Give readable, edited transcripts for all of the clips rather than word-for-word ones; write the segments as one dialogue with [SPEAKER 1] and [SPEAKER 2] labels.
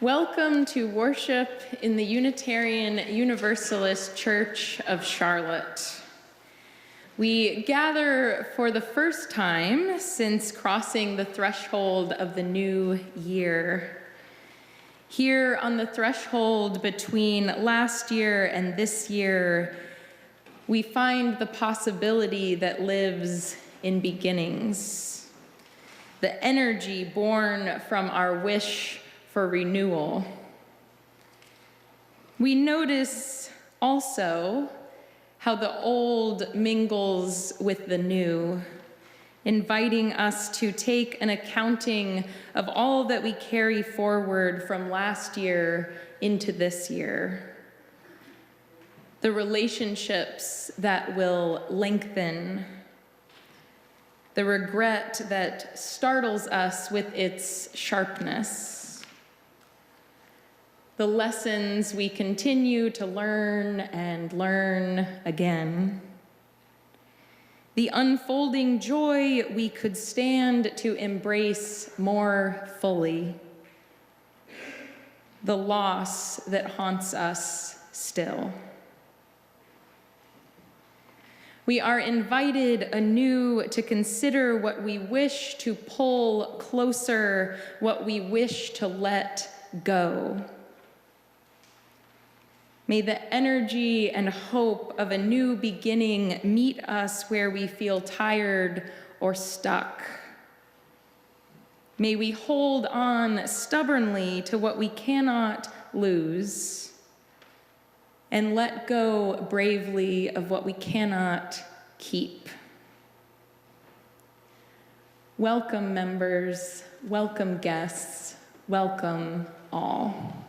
[SPEAKER 1] Welcome to worship in the Unitarian Universalist Church of Charlotte. We gather for the first time since crossing the threshold of the new year. Here on the threshold between last year and this year, we find the possibility that lives in beginnings, the energy born from our wish for renewal. We notice also how the old mingles with the new, inviting us to take an accounting of all that we carry forward from last year into this year. The relationships that will lengthen, the regret that startles us with its sharpness, the lessons we continue to learn and learn again, the unfolding joy we could stand to embrace more fully, the loss that haunts us still. We are invited anew to consider what we wish to pull closer, what we wish to let go. May the energy and hope of a new beginning meet us where we feel tired or stuck. May we hold on stubbornly to what we cannot lose and let go bravely of what we cannot keep. Welcome, members, welcome, guests, welcome all.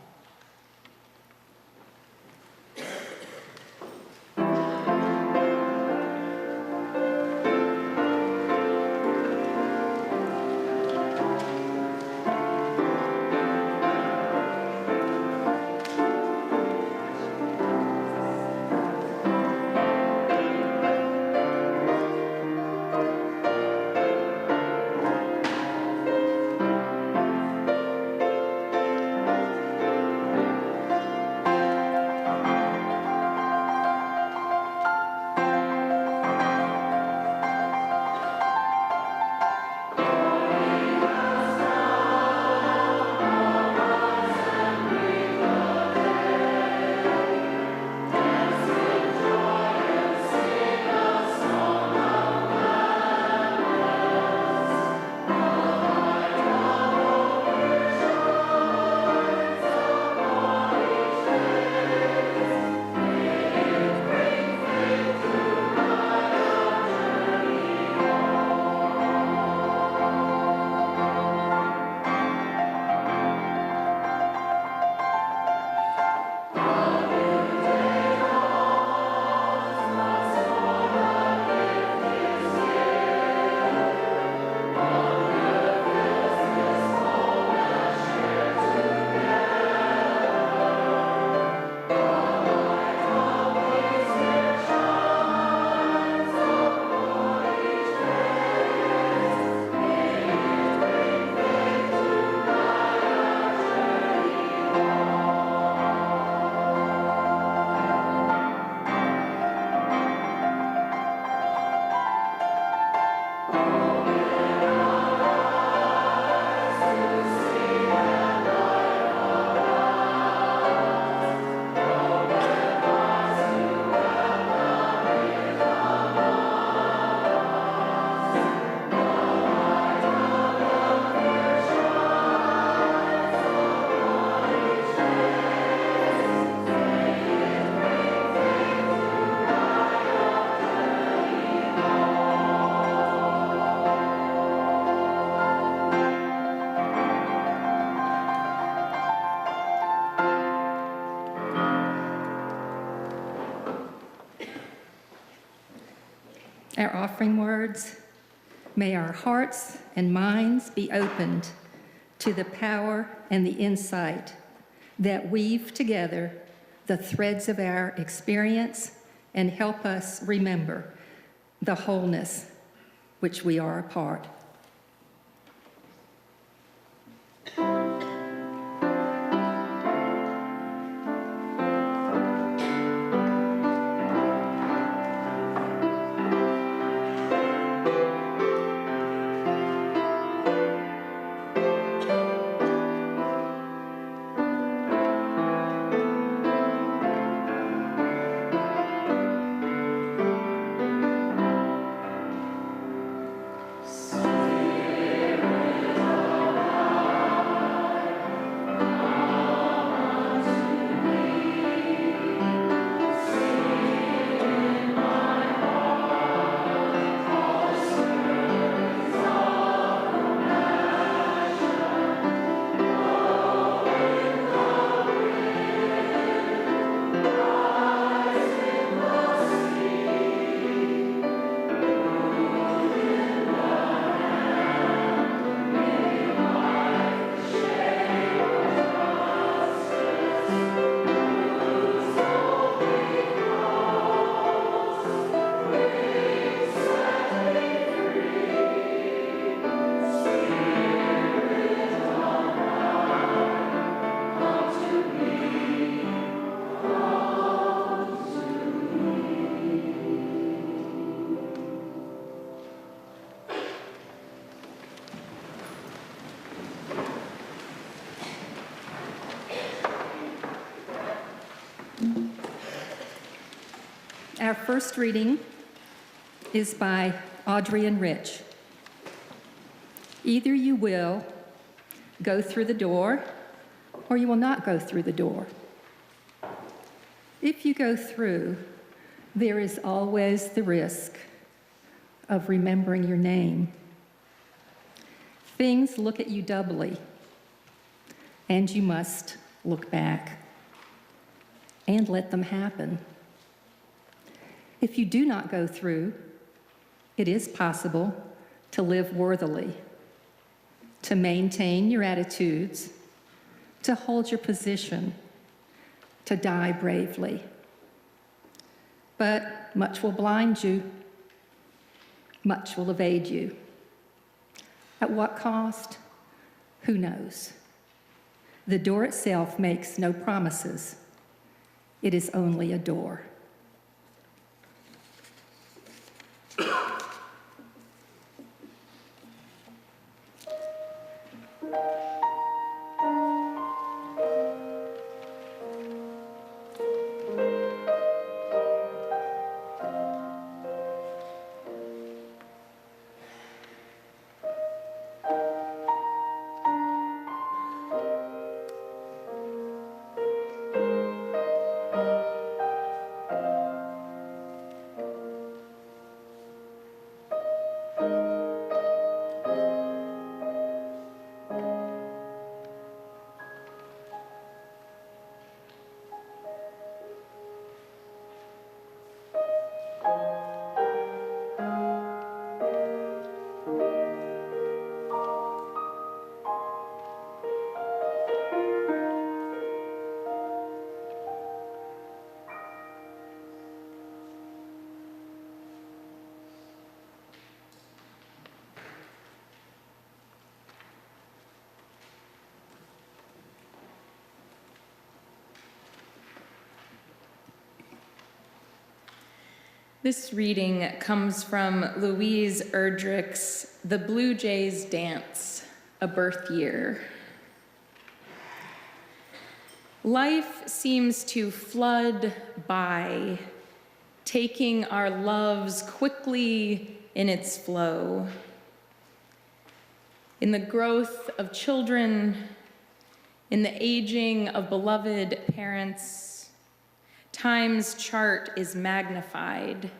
[SPEAKER 2] Our offering words: may our hearts and minds be opened to the power and the insight that weave together the threads of our experience and help us remember the wholeness which we are a part. Our first reading is by Audrey and Rich. Either you will go through the door, or you will not go through the door. If you go through, there is always the risk of remembering your name. Things look at you doubly, and you must look back and let them happen. If you do not go through, it is possible to live worthily, to maintain your attitudes, to hold your position, to die bravely. But much will blind you, much will evade you. At what cost? Who knows? The door itself makes no promises. It is only a door.
[SPEAKER 1] This reading comes from Louise Erdrich's The Blue Jays Dance, A Birth Year. Life seems to flood by, taking our loves quickly in its flow. In the growth of children, in the aging of beloved parents, time's chart is magnified,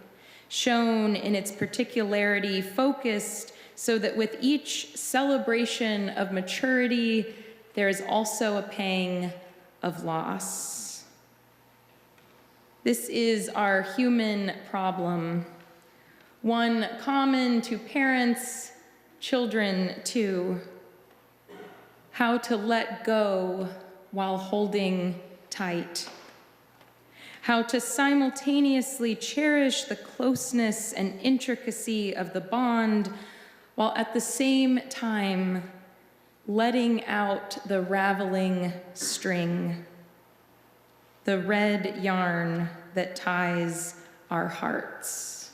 [SPEAKER 1] shown in its particularity, focused so that with each celebration of maturity, there is also a pang of loss. This is our human problem, one common to parents, children too. How to let go while holding tight. How to simultaneously cherish the closeness and intricacy of the bond, while at the same time letting out the raveling string, the red yarn that ties our hearts.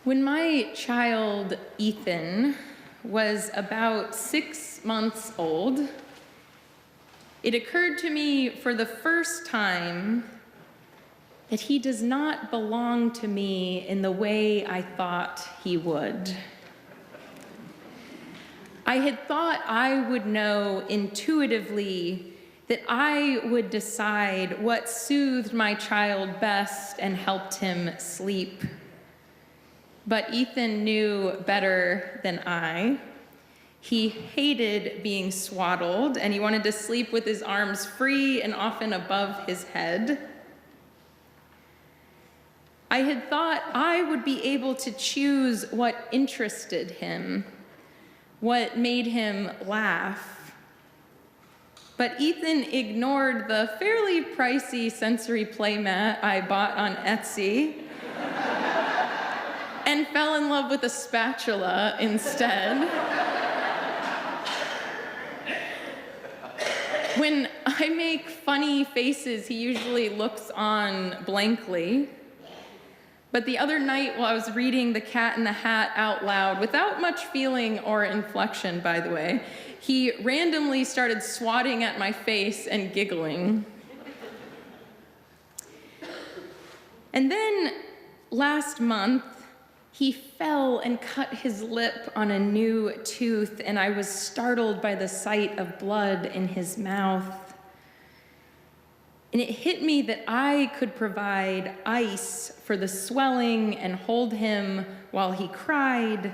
[SPEAKER 1] When my child, Ethan, was about 6 months old, it occurred to me for the first time that he does not belong to me in the way I thought he would. I had thought I would know intuitively that I would decide what soothed my child best and helped him sleep. But Ethan knew better than I. He hated being swaddled, and he wanted to sleep with his arms free and often above his head. I had thought I would be able to choose what interested him, what made him laugh. But Ethan ignored the fairly pricey sensory playmat I bought on Etsy and fell in love with a spatula instead. When I make funny faces, he usually looks on blankly. But the other night, while I was reading The Cat in the Hat out loud, without much feeling or inflection, by the way, he randomly started swatting at my face and giggling. And then last month, he fell and cut his lip on a new tooth, and I was startled by the sight of blood in his mouth. And it hit me that I could provide ice for the swelling and hold him while he cried,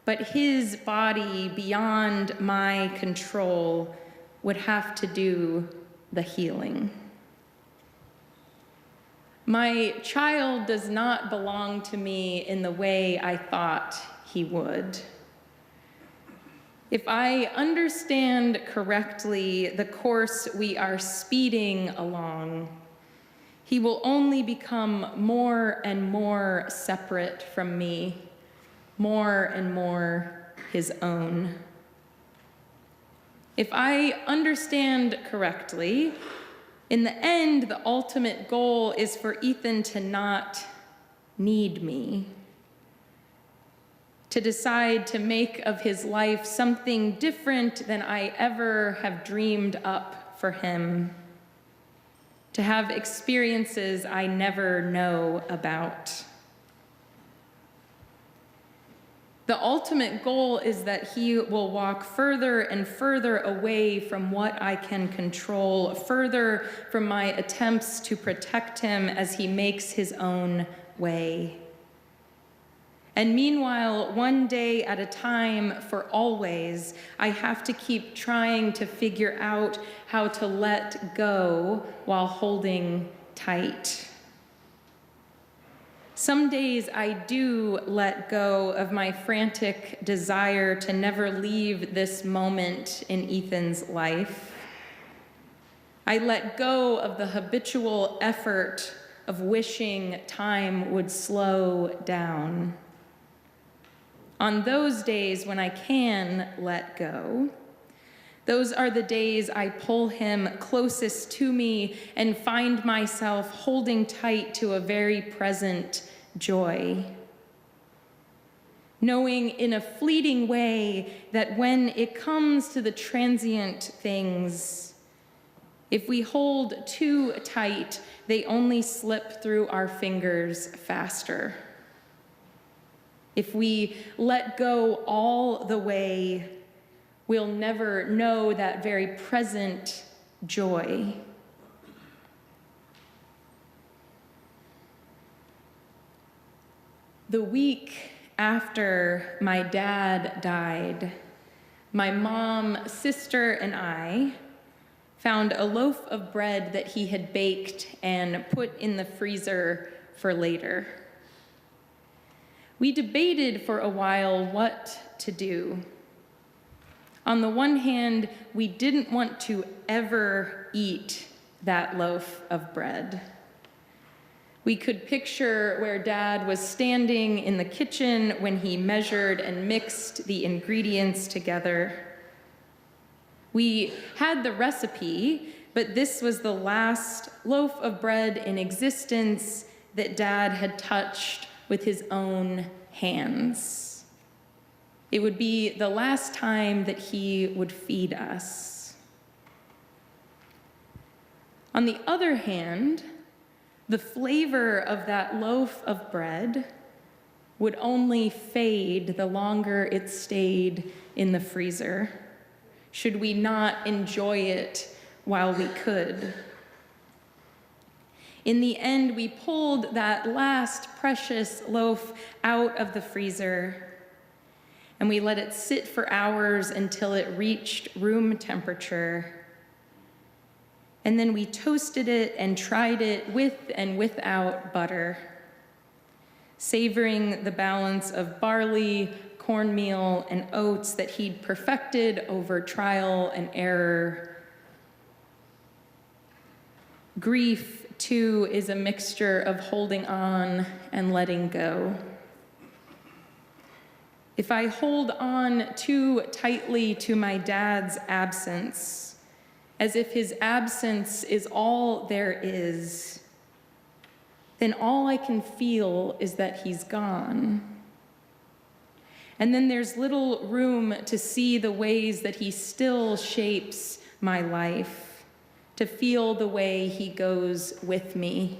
[SPEAKER 1] but his body, beyond my control, would have to do the healing. My child does not belong to me in the way I thought he would. If I understand correctly the course we are speeding along, he will only become more and more separate from me, more and more his own. If I understand correctly, in the end, the ultimate goal is for Ethan to not need me, to decide to make of his life something different than I ever have dreamed up for him, to have experiences I never know about. The ultimate goal is that he will walk further and further away from what I can control, further from my attempts to protect him as he makes his own way. And meanwhile, one day at a time for always, I have to keep trying to figure out how to let go while holding tight. Some days I do let go of my frantic desire to never leave this moment in Ethan's life. I let go of the habitual effort of wishing time would slow down. On those days when I can let go, those are the days I pull him closest to me and find myself holding tight to a very present joy, knowing in a fleeting way that when it comes to the transient things, if we hold too tight, they only slip through our fingers faster. If we let go all the way, we'll never know that very present joy. The week after my dad died, my mom, sister, and I found a loaf of bread that he had baked and put in the freezer for later. We debated for a while what to do. On the one hand, we didn't want to ever eat that loaf of bread. We could picture where Dad was standing in the kitchen when he measured and mixed the ingredients together. We had the recipe, but this was the last loaf of bread in existence that Dad had touched with his own hands. It would be the last time that he would feed us. On the other hand, the flavor of that loaf of bread would only fade the longer it stayed in the freezer, should we not enjoy it while we could. In the end, we pulled that last precious loaf out of the freezer, and we let it sit for hours until it reached room temperature. And then we toasted it and tried it with and without butter, savoring the balance of barley, cornmeal, and oats that he'd perfected over trial and error. Grief, too, is a mixture of holding on and letting go. If I hold on too tightly to my dad's absence, as if his absence is all there is, then all I can feel is that he's gone. And then there's little room to see the ways that he still shapes my life, to feel the way he goes with me.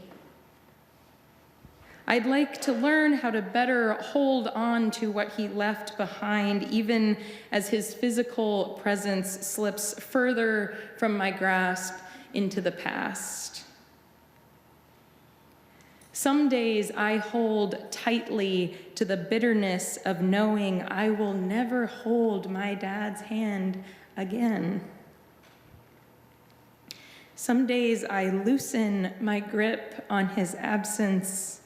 [SPEAKER 1] I'd like to learn how to better hold on to what he left behind, even as his physical presence slips further from my grasp into the past. Some days I hold tightly to the bitterness of knowing I will never hold my dad's hand again. Some days I loosen my grip on his absence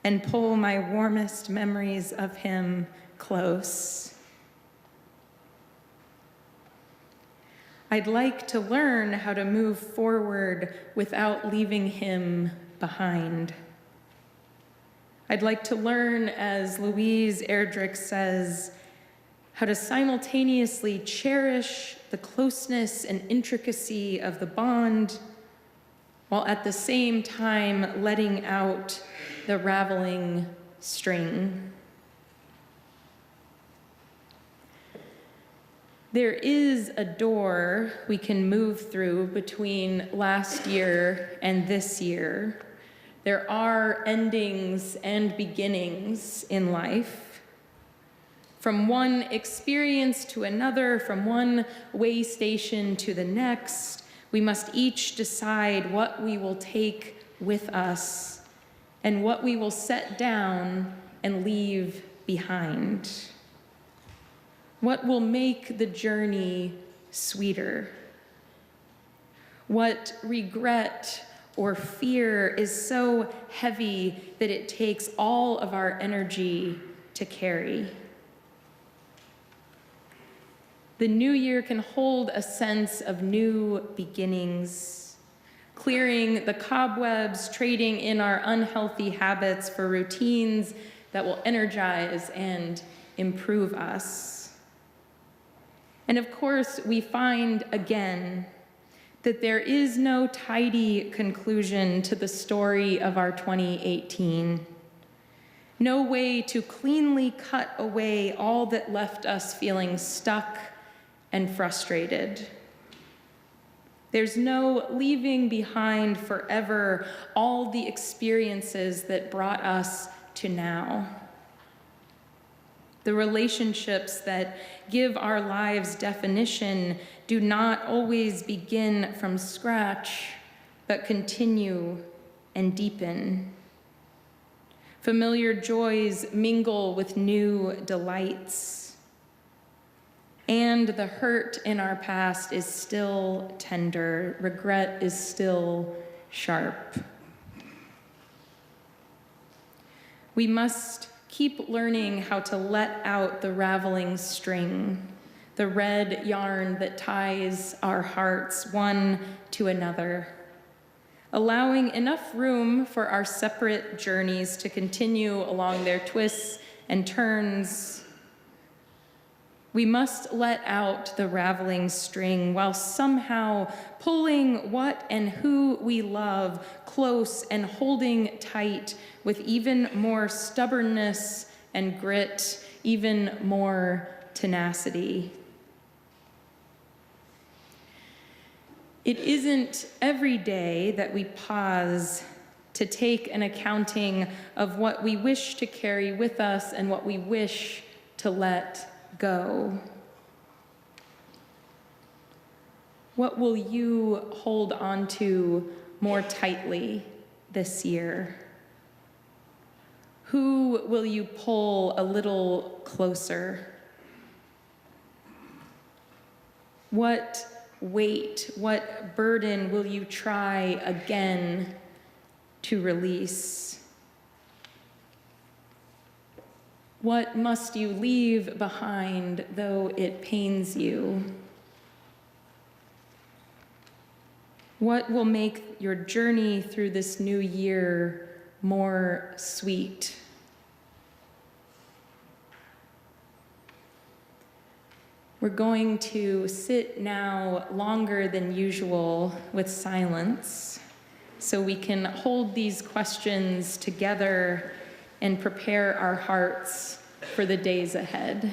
[SPEAKER 1] and pull my warmest memories of him close. I'd like to learn how to move forward without leaving him behind. I'd like to learn, as Louise Erdrich says, how to simultaneously cherish the closeness and intricacy of the bond, while at the same time letting out the raveling string. There is a door we can move through between last year and this year. There are endings and beginnings in life. From one experience to another, from one way station to the next, we must each decide what we will take with us and what we will set down and leave behind. What will make the journey sweeter? What regret or fear is so heavy that it takes all of our energy to carry? The new year can hold a sense of new beginnings, clearing the cobwebs, trading in our unhealthy habits for routines that will energize and improve us. And of course, we find again that there is no tidy conclusion to the story of our 2018. No way to cleanly cut away all that left us feeling stuck and frustrated. There's no leaving behind forever all the experiences that brought us to now. The relationships that give our lives definition do not always begin from scratch, but continue and deepen. Familiar joys mingle with new delights, and the hurt in our past is still tender. Regret is still sharp. We must keep learning how to let out the raveling string, the red yarn that ties our hearts one to another, allowing enough room for our separate journeys to continue along their twists and turns, We must let out the raveling string while somehow pulling what and who we love close and holding tight with even more stubbornness and grit, even more tenacity. It isn't every day that we pause to take an accounting of what we wish to carry with us and what we wish to let go. What will you hold on to more tightly this year? Who will you pull a little closer? What weight, what burden will you try again to release? What must you leave behind, though it pains you? What will make your journey through this new year more sweet? We're going to sit now longer than usual with silence so we can hold these questions together and prepare our hearts for the days ahead.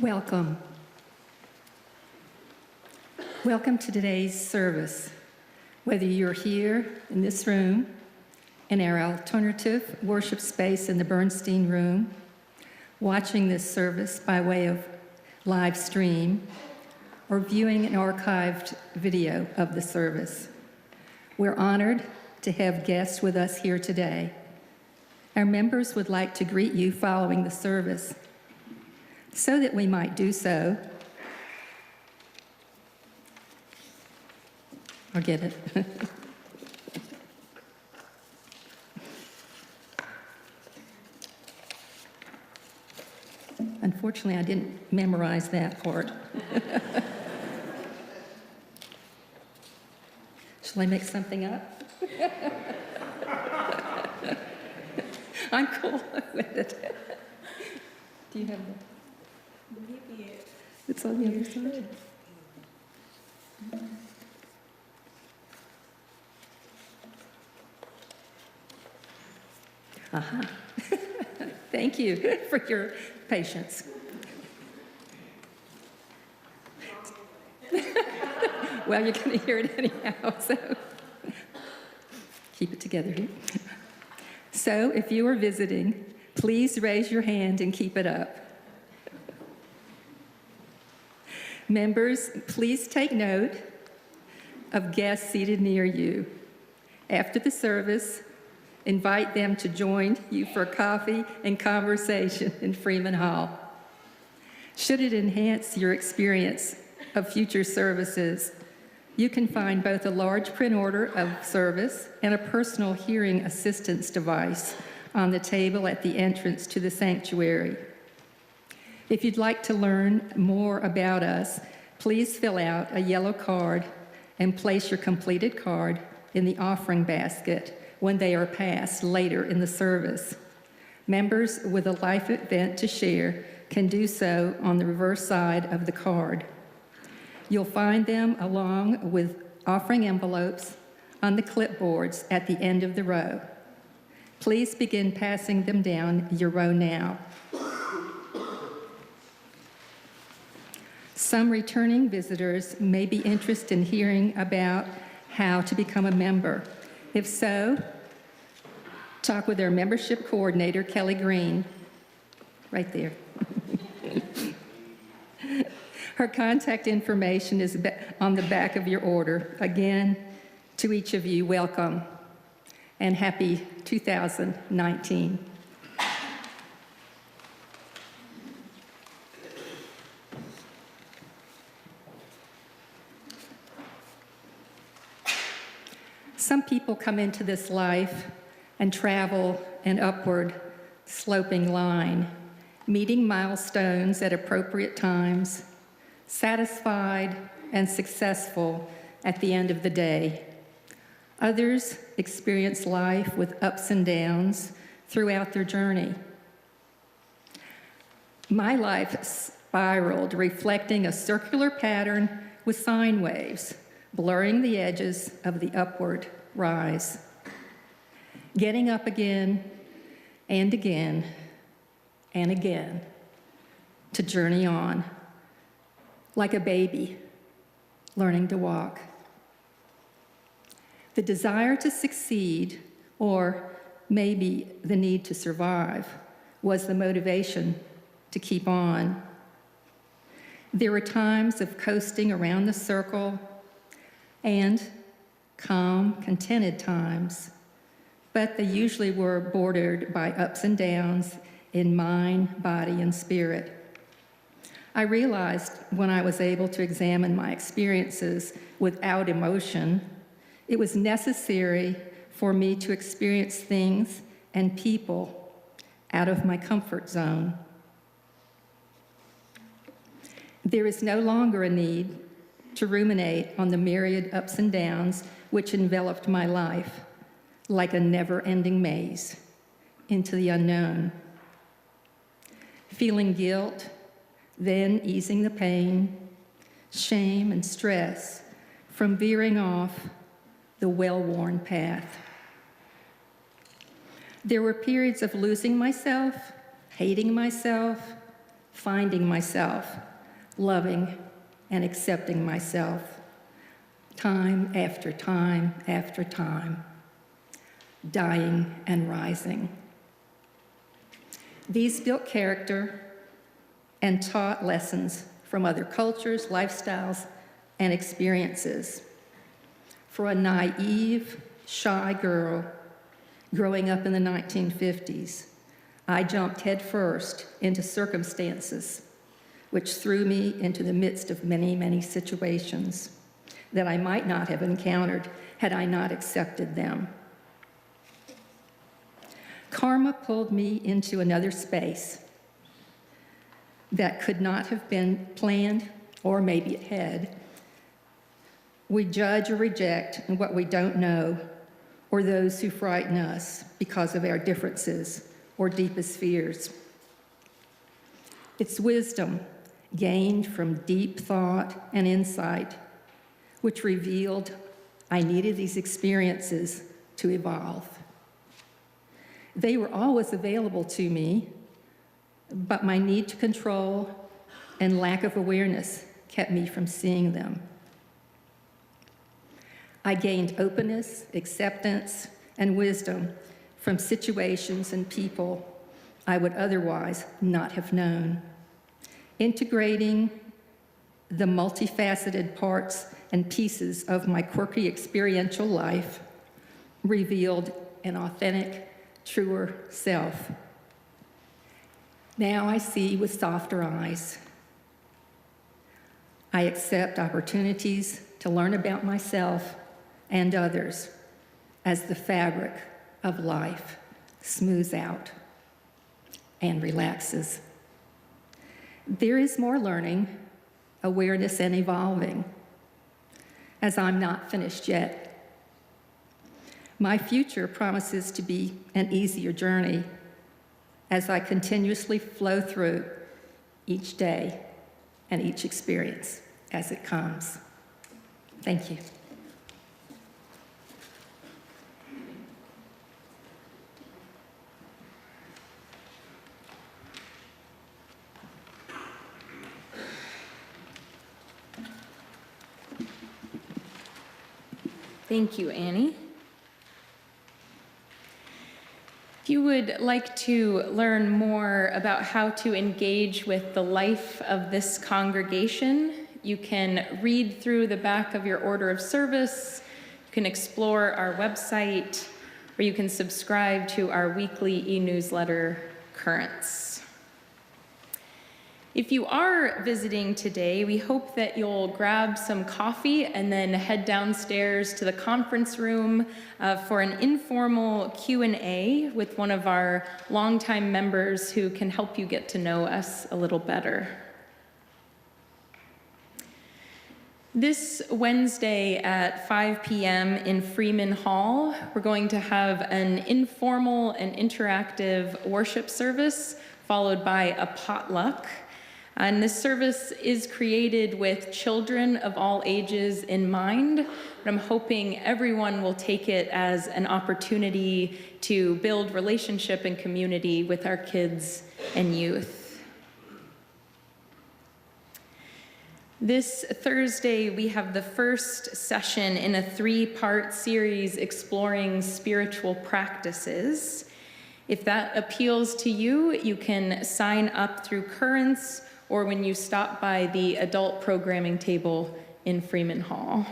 [SPEAKER 2] Welcome. Welcome to today's service. Whether you're here in this room, in our alternative worship space in the Bernstein Room, watching this service by way of live stream, or viewing an archived video of the service, we're honored to have guests with us here today. Our members would like to greet you following the service. So that we might do so, I'll get it. Unfortunately, I didn't memorize that part. Shall I make something up? I'm cool with it. Do you have that?
[SPEAKER 3] Maybe
[SPEAKER 2] It's on the other side. Aha. Thank you for your patience. Well, you're going to hear it anyhow, so keep it together here. So if you are visiting, please raise your hand and keep it up. Members, please take note of guests seated near you. After the service, invite them to join you for coffee and conversation in Freeman Hall. Should it enhance your experience of future services, you can find both a large print order of service and a personal hearing assistance device on the table at the entrance to the sanctuary. If you'd like to learn more about us, please fill out a yellow card and place your completed card in the offering basket when they are passed later in the service. Members with a life event to share can do so on the reverse side of the card. You'll find them along with offering envelopes on the clipboards at the end of the row. Please begin passing them down your row now. Some returning visitors may be interested in hearing about how to become a member. If so, talk with their membership coordinator, Kelly Green, right there. Her contact information is on the back of your order. Again, to each of you, welcome and happy 2019. Some people come into this life and travel an upward sloping line, meeting milestones at appropriate times, satisfied and successful at the end of the day. Others experience life with ups and downs throughout their journey. My life spiraled, reflecting a circular pattern with sine waves, blurring the edges of the upward rise. Getting up again and again and again to journey on, like a baby learning to walk. The desire to succeed, or maybe the need to survive, was the motivation to keep on. There were times of coasting around the circle and calm, contented times, but they usually were bordered by ups and downs in mind, body, and spirit. I realized when I was able to examine my experiences without emotion, it was necessary for me to experience things and people out of my comfort zone. There is no longer a need to ruminate on the myriad ups and downs which enveloped my life like a never-ending maze into the unknown. Feeling guilt, then easing the pain, shame, and stress from veering off the well-worn path. There were periods of losing myself, hating myself, finding myself, loving and accepting myself, time after time after time, dying and rising. These built character and taught lessons from other cultures, lifestyles, and experiences. For a naive, shy girl growing up in the 1950s, I jumped headfirst into circumstances which threw me into the midst of many, many situations that I might not have encountered had I not accepted them. Karma pulled me into another space that could not have been planned, or maybe it had. We judge or reject what we don't know, or those who frighten us because of our differences or deepest fears. It's wisdom gained from deep thought and insight, which revealed I needed these experiences to evolve. They were always available to me, but my need to control and lack of awareness kept me from seeing them. I gained openness, acceptance, and wisdom from situations and people I would otherwise not have known. Integrating the multifaceted parts and pieces of my quirky experiential life revealed an authentic, truer self. Now I see with softer eyes. I accept opportunities to learn about myself and others as the fabric of life smooths out and relaxes. There is more learning, awareness, and evolving, as I'm not finished yet. My future promises to be an easier journey as I continuously flow through each day and each experience as it comes. Thank you.
[SPEAKER 1] Thank you, Annie. If you would like to learn more about how to engage with the life of this congregation, you can read through the back of your order of service, you can explore our website, or you can subscribe to our weekly e-newsletter, Currents. If you are visiting today, we hope that you'll grab some coffee and then head downstairs to the conference room for an informal Q&A with one of our longtime members who can help you get to know us a little better. This Wednesday at 5 p.m. in Freeman Hall, we're going to have an informal and interactive worship service followed by a potluck. And this service is created with children of all ages in mind, but I'm hoping everyone will take it as an opportunity to build relationship and community with our kids and youth. This Thursday, we have the first session in a 3-part series exploring spiritual practices. If that appeals to you, you can sign up through Currents or when you stop by the adult programming table in Freeman Hall.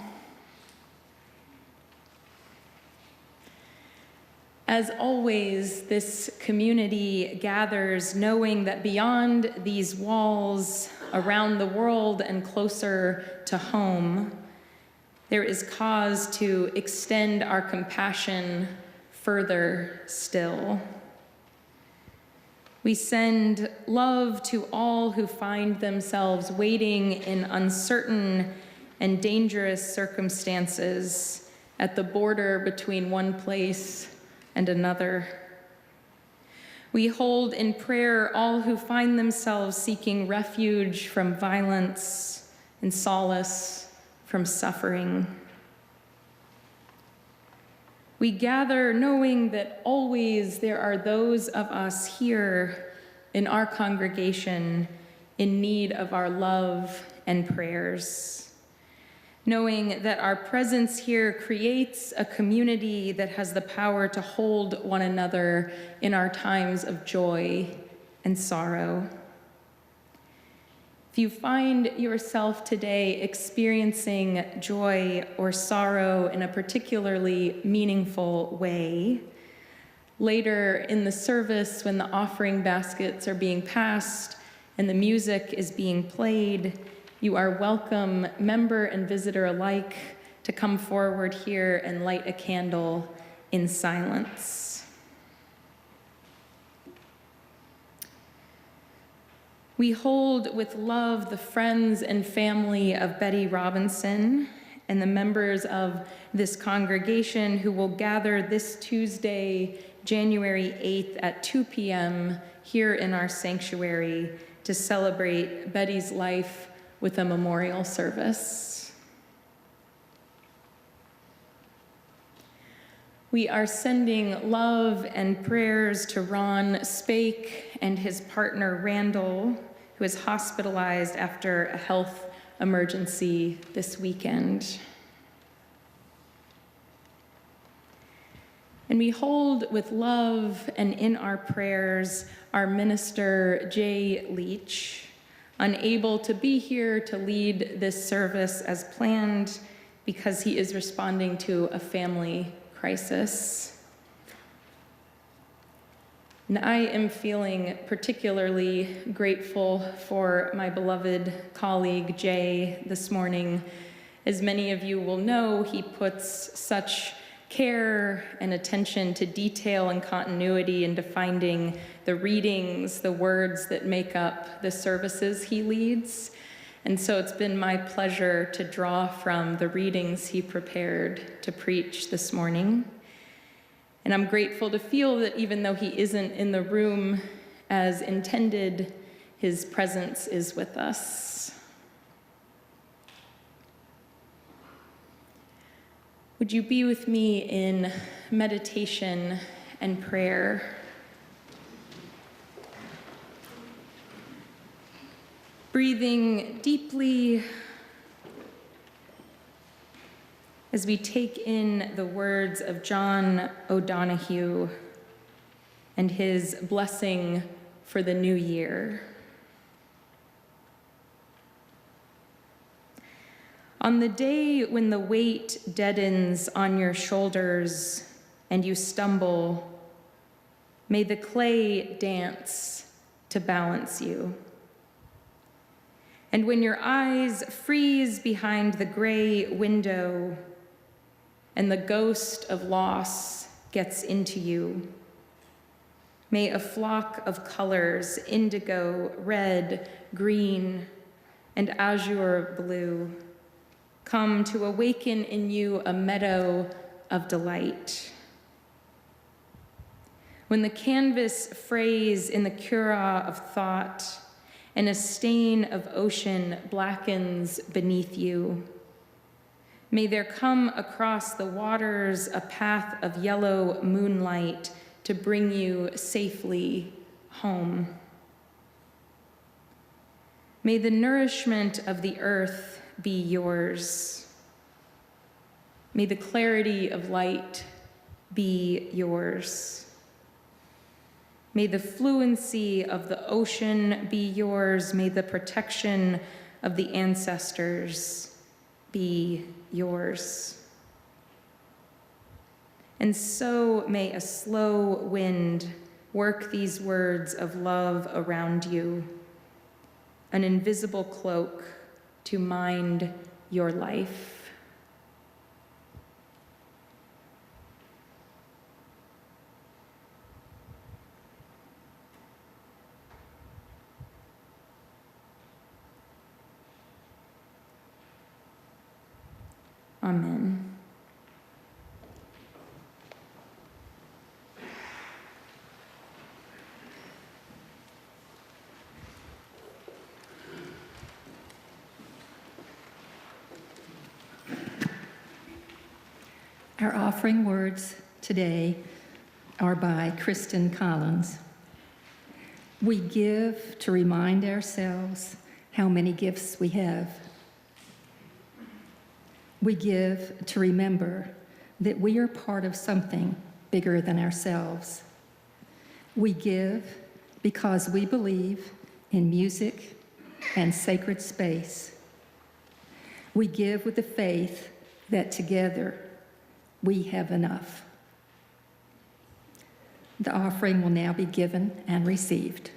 [SPEAKER 1] As always, this community gathers knowing that beyond these walls, around the world and closer to home, there is cause to extend our compassion further still. We send love to all who find themselves waiting in uncertain and dangerous circumstances at the border between one place and another. We hold in prayer all who find themselves seeking refuge from violence and solace from suffering. We gather knowing that always there are those of us here in our congregation in need of our love and prayers. Knowing that our presence here creates a community that has the power to hold one another in our times of joy and sorrow. If you find yourself today experiencing joy or sorrow in a particularly meaningful way, later in the service, when the offering baskets are being passed and the music is being played, you are welcome, member and visitor alike, to come forward here and light a candle in silence. We hold with love the friends and family of Betty Robinson and the members of this congregation who will gather this Tuesday, January 8th at 2 p.m. here in our sanctuary to celebrate Betty's life with a memorial service. We are sending love and prayers to Ron Spake and his partner Randall, who is hospitalized after a health emergency this weekend. And we hold with love and in our prayers our minister, Jay Leach, unable to be here to lead this service as planned because he is responding to a family crisis. And I am feeling particularly grateful for my beloved colleague, Jay, this morning. As many of you will know, he puts such care and attention to detail and continuity into finding the readings, the words that make up the services he leads. And so it's been my pleasure to draw from the readings he prepared to preach this morning. And I'm grateful to feel that even though he isn't in the room as intended, his presence is with us. Would you be with me in meditation and prayer? Breathing deeply as we take in the words of John O'Donohue and his blessing for the new year. On the day when the weight deadens on your shoulders and you stumble, may the clay dance to balance you. And when your eyes freeze behind the gray window and the ghost of loss gets into you, may a flock of colors, indigo, red, green, and azure blue, come to awaken in you a meadow of delight. When the canvas frays in the curragh of thought and a stain of ocean blackens beneath you, may there come across the waters a path of yellow moonlight to bring you safely home. May the nourishment of the earth be yours. May the clarity of light be yours. May the fluency of the ocean be yours. May the protection of the ancestors be yours. And so may a slow wind work these words of love around you, an invisible cloak to mind your life. Amen.
[SPEAKER 2] Our offering words today are by Kristen Collins. We give to remind ourselves how many gifts we have. We give to remember that we are part of something bigger than ourselves. We give because we believe in music and sacred space. We give with the faith that together we have enough. The offering will now be given and received.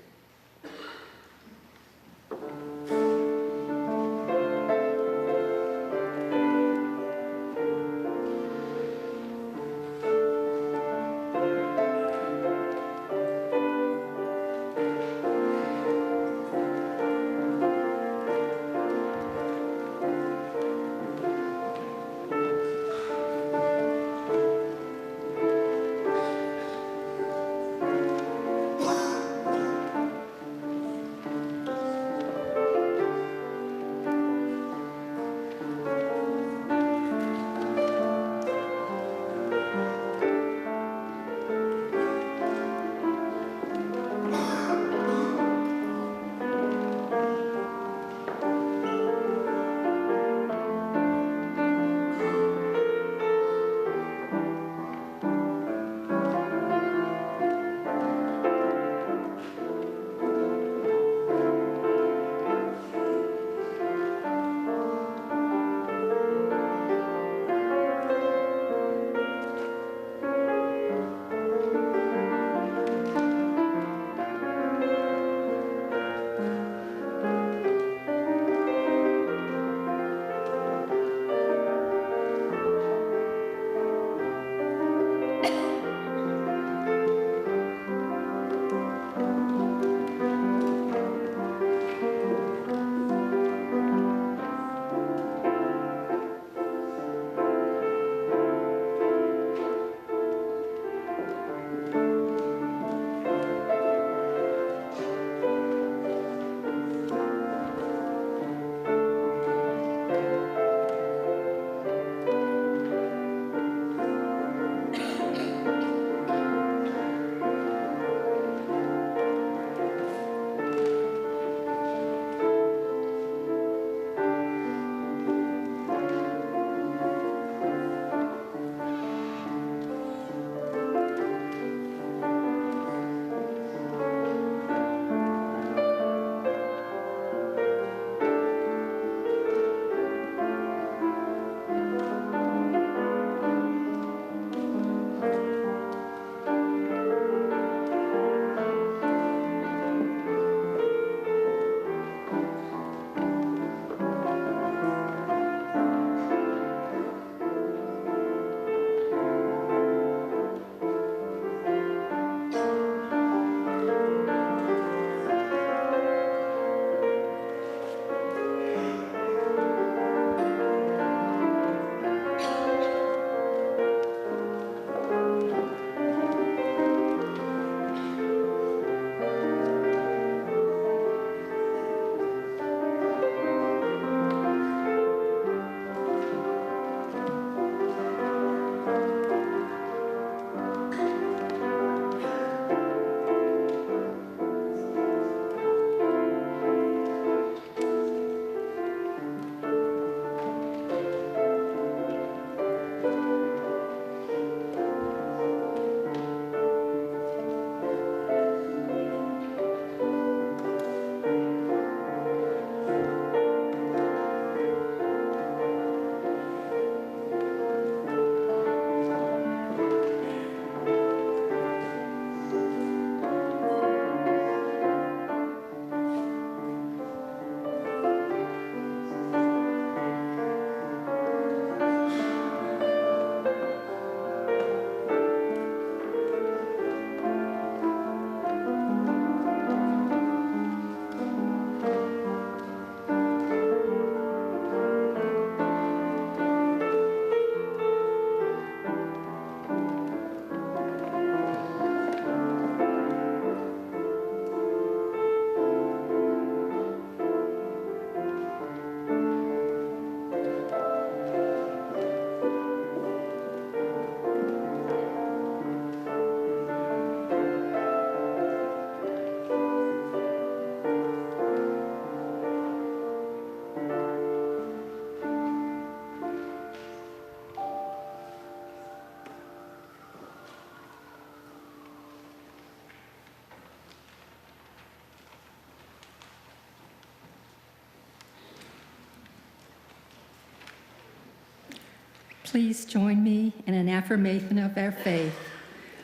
[SPEAKER 2] Please join me in an affirmation of our faith,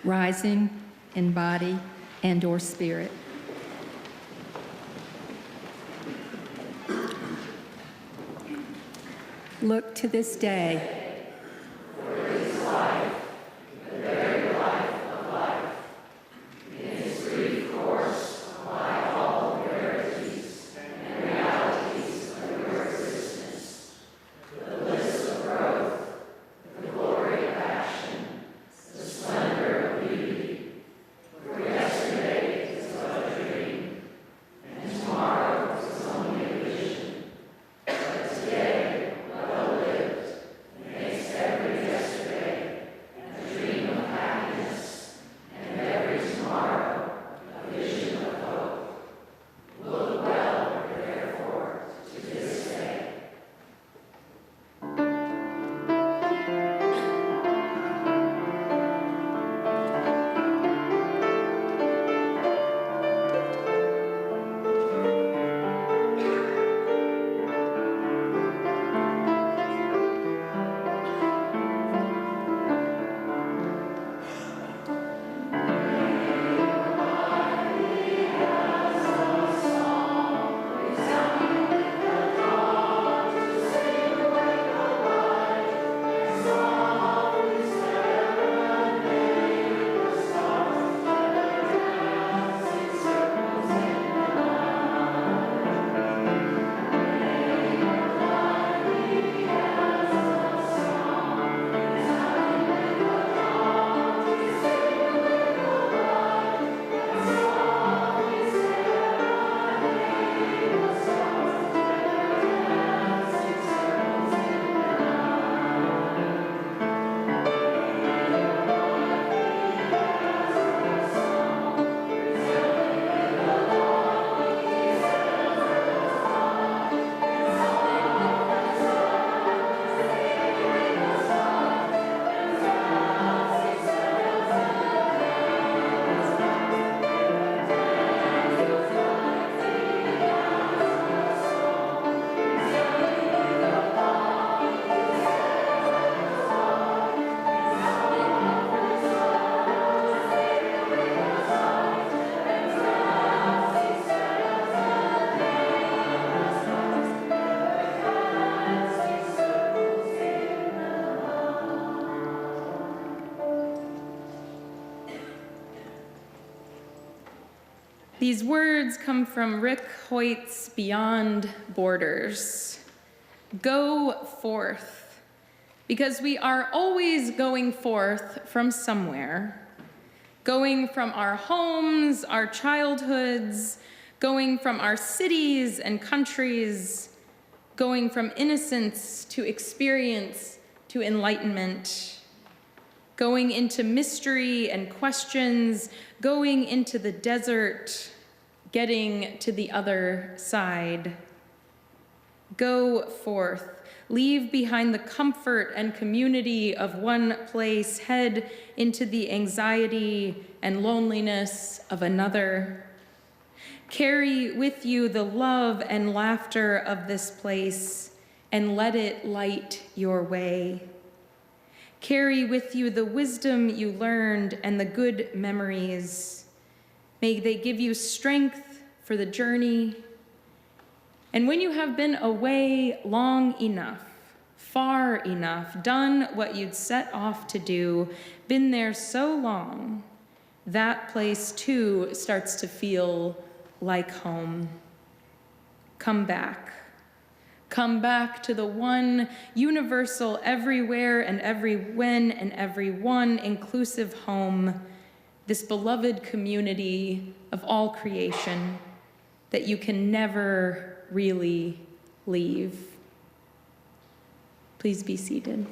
[SPEAKER 2] rising in body and/or spirit. Look to this day.
[SPEAKER 1] These words come from Rick Hoyt's Beyond Borders. Go forth, because we are always going forth from somewhere, going from our homes, our childhoods, going from our cities and countries, going from innocence to experience to enlightenment, going into mystery and questions, going into the desert, getting to the other side. Go forth, leave behind the comfort and community of one place, head into the anxiety and loneliness of another. Carry with you the love and laughter of this place, and let it light your way. Carry with you the wisdom you learned and the good memories. May they give you strength for the journey. And when you have been away long enough, far enough, done what you'd set off to do, been there so long, that place too starts to feel like home. Come back. Come back to the one universal, everywhere and every when and every one inclusive home, this beloved community of all creation that you can never really leave. Please be seated.